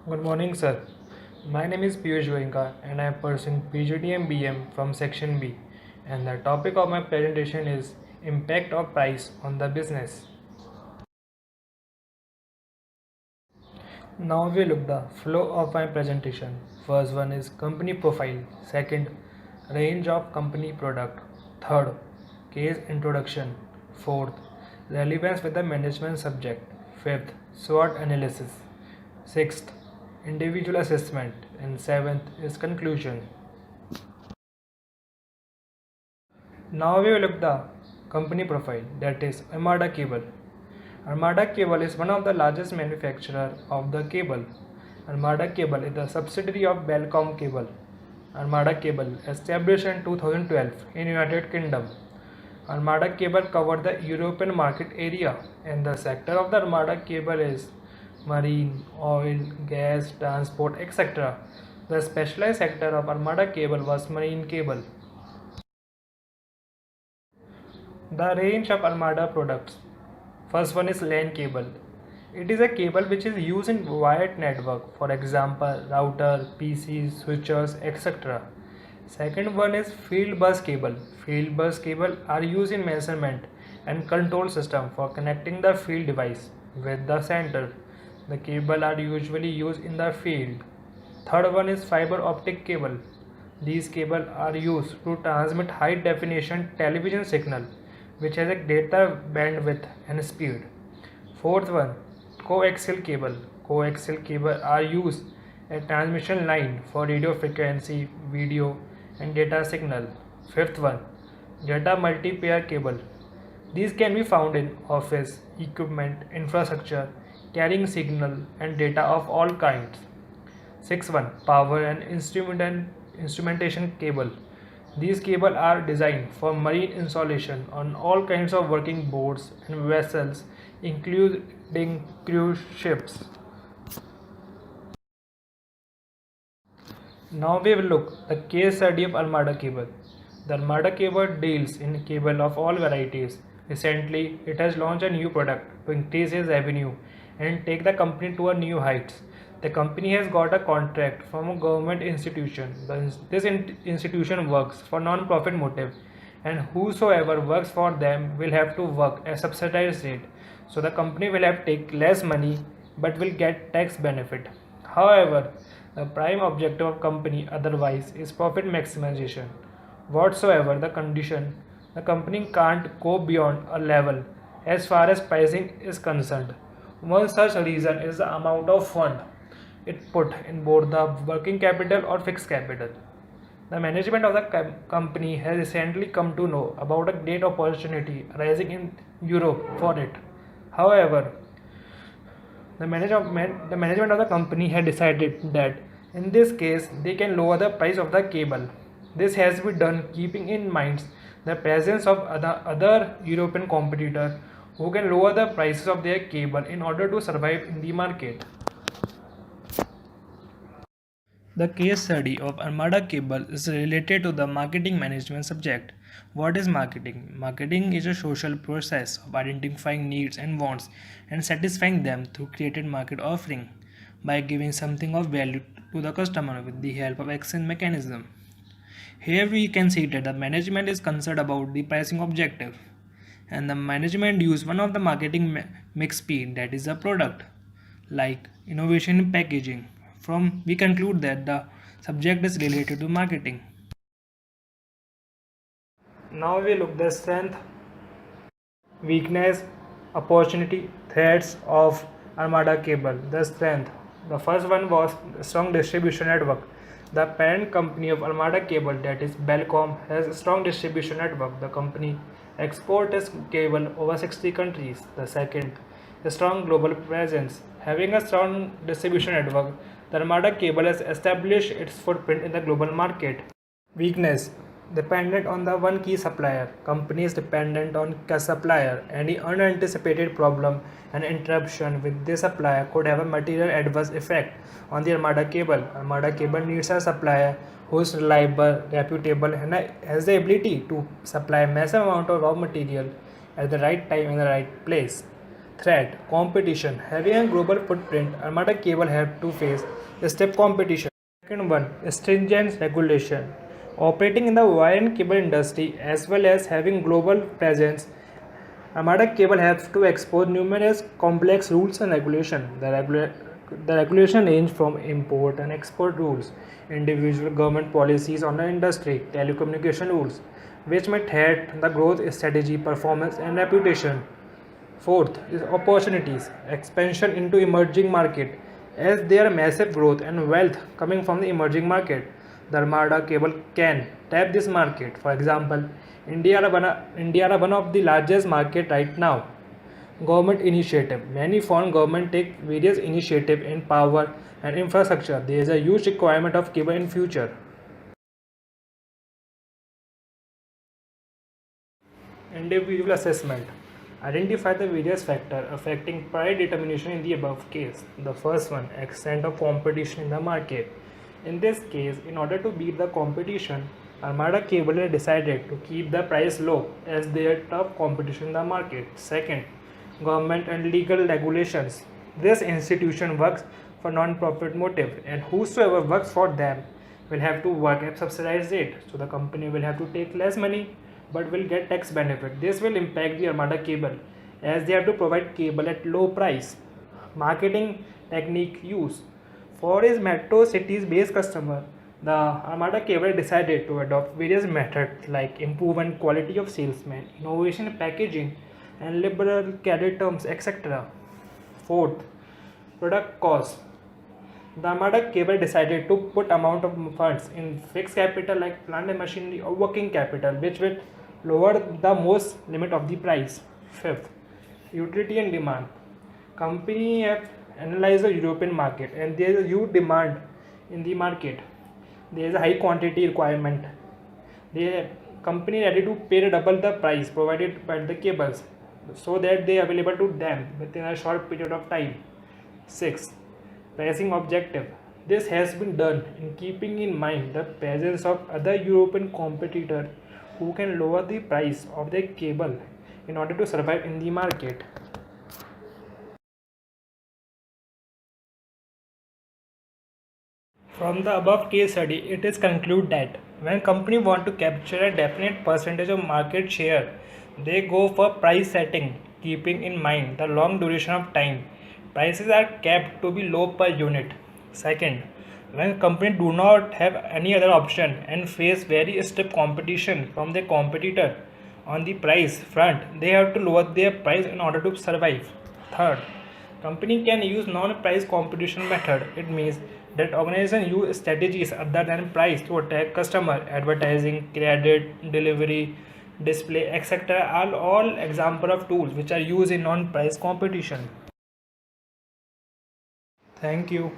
Good morning, sir. My name is Piyush Goenka and I am pursuing PGD and BM from Section B. And the topic of my presentation is Impact of Price on the Business. Now we look the flow of my presentation. First one is company profile. Second, range of company product. Third, case introduction. Fourth, relevance with the management subject. Fifth, SWOT analysis. Sixth, individual assessment. And seventh is conclusion. Now we will look the company profile, that is Armada Cable. Armada Cable is one of the largest manufacturer of the cable. Armada Cable is a subsidiary of Belcom Cable. Armada Cable established in 2012 in United Kingdom. Armada Cable covered the European market area and the sector of the Armada Cable is marine, oil, gas, transport, etc. The specialized sector of Armada Cable was marine cable. The range of Armada products. First one is LAN cable. It is a cable which is used in wired network, for example, router, PCs, switches, etc. Second one is field bus cable. Field bus cable are used in measurement and control system for connecting the field device with the center. The cable are usually used in the field. Third one is fiber optic cable. These cables are used to transmit high definition television signal which has a data bandwidth and speed. Fourth one, coaxial cable. Coaxial cable are used as transmission line for radio frequency, video and data signal. Fifth one, data multipair cable. These can be found in office, equipment, infrastructure, carrying signal and data of all kinds. Sixth one, power and instrumentation cable. These cables are designed for marine installation on all kinds of working boats and vessels, including cruise ships. Now we will look the case study of Armada cable. The Armada cable deals in cable of all varieties. Recently, it has launched a new product to increase its revenue and take the company to a new heights. The company has got a contract from a government institution. This institution works for non-profit motive, and whosoever works for them will have to work at subsidized rate. So the company will have to take less money but will get tax benefit. However, the prime objective of company otherwise is profit maximization. Whatsoever the condition, the company can't go beyond a level as far as pricing is concerned. One such reason is the amount of fund it put in both the working capital or fixed capital. The management of the company has recently come to know about a great opportunity arising in Europe for it. However, the management of the company had decided that in this case they can lower the price of the cable. This has been done keeping in mind the presence of other European competitors who can lower the prices of their cable in order to survive in the market. The case study of Armada Cable is related to the marketing management subject. What is marketing? Marketing is a social process of identifying needs and wants and satisfying them through created market offering by giving something of value to the customer with the help of exchange mechanism. Here we can see that the management is concerned about the pricing objective and the management use one of the marketing mix P, that is a product like innovation in packaging. From we conclude that the subject is related to marketing. Now we look the strength, weakness, opportunity, threats of Armada cable. The strength. The first one was strong distribution network. The parent company of Armada Cable, that is Belcom, has a strong distribution network. The company exports its cable over 60 countries. The second, a strong global presence. Having a strong distribution network, the Armada Cable has established its footprint in the global market. Weakness. Dependent on the one key supplier. Companies dependent on a supplier. Any unanticipated problem and interruption with this supplier could have a material adverse effect on the Armada cable. Armada cable needs a supplier who is reliable, reputable, and has the ability to supply massive amount of raw material at the right time in the right place. Threat, competition. Having a global footprint, Armada Cable have to face stiff competition. Second one, stringent regulation. Operating in the wire and cable industry as well as having global presence, Armada Cable has to expose numerous complex rules and regulations. The regulation range from import and export rules, individual government policies on the industry, telecommunication rules, which may threaten the growth strategy, performance, and reputation. Fourth is opportunities, expansion into emerging market. As there are massive growth and wealth coming from the emerging market, the Armada Cable can tap this market. For example, India are one of the largest market right now. Government initiative. Many foreign government take various initiative in power and infrastructure. There is a huge requirement of cable in future. Individual assessment. Identify the various factors affecting price determination in the above case. The first one, extent of competition in the market. In this case, in order to beat the competition, Armada Cable has decided to keep the price low as there are tough competition in the market. Second, government and legal regulations. This institution works for non-profit motive, and whosoever works for them will have to work at subsidized rate. So the company will have to take less money but will get tax benefit. This will impact the Armada Cable as they have to provide cable at low price. Marketing technique use. For its metro cities based customer, the Armada Cable decided to adopt various methods like improvement quality of salesmen, innovation in packaging, and liberal credit terms, etc. Fourth, product cost. The Armada Cable decided to put amount of funds in fixed capital like plant and machinery or working capital, which will lower the most limit of the price. Fifth, utility and demand. Company have analyzed the European market and there is a huge demand in the market. There is a high quantity requirement. The company ready to pay double the price provided by the cables so that they are available to them within a short period of time. 6. Pricing objective. This has been done in keeping in mind the presence of other European competitors who can lower the price of their cable in order to survive in the market. From the above case study, it is concluded that when companies want to capture a definite percentage of market share, they go for price setting, keeping in mind the long duration of time. Prices are kept to be low per unit. Second, when companies do not have any other option and face very stiff competition from their competitor on the price front, they have to lower their price in order to survive. Third, company can use non-price competition method. It means that organization use strategies other than price to attack customer. Advertising, credit, delivery, display, etc. are all example of tools which are used in non-price competition. Thank you.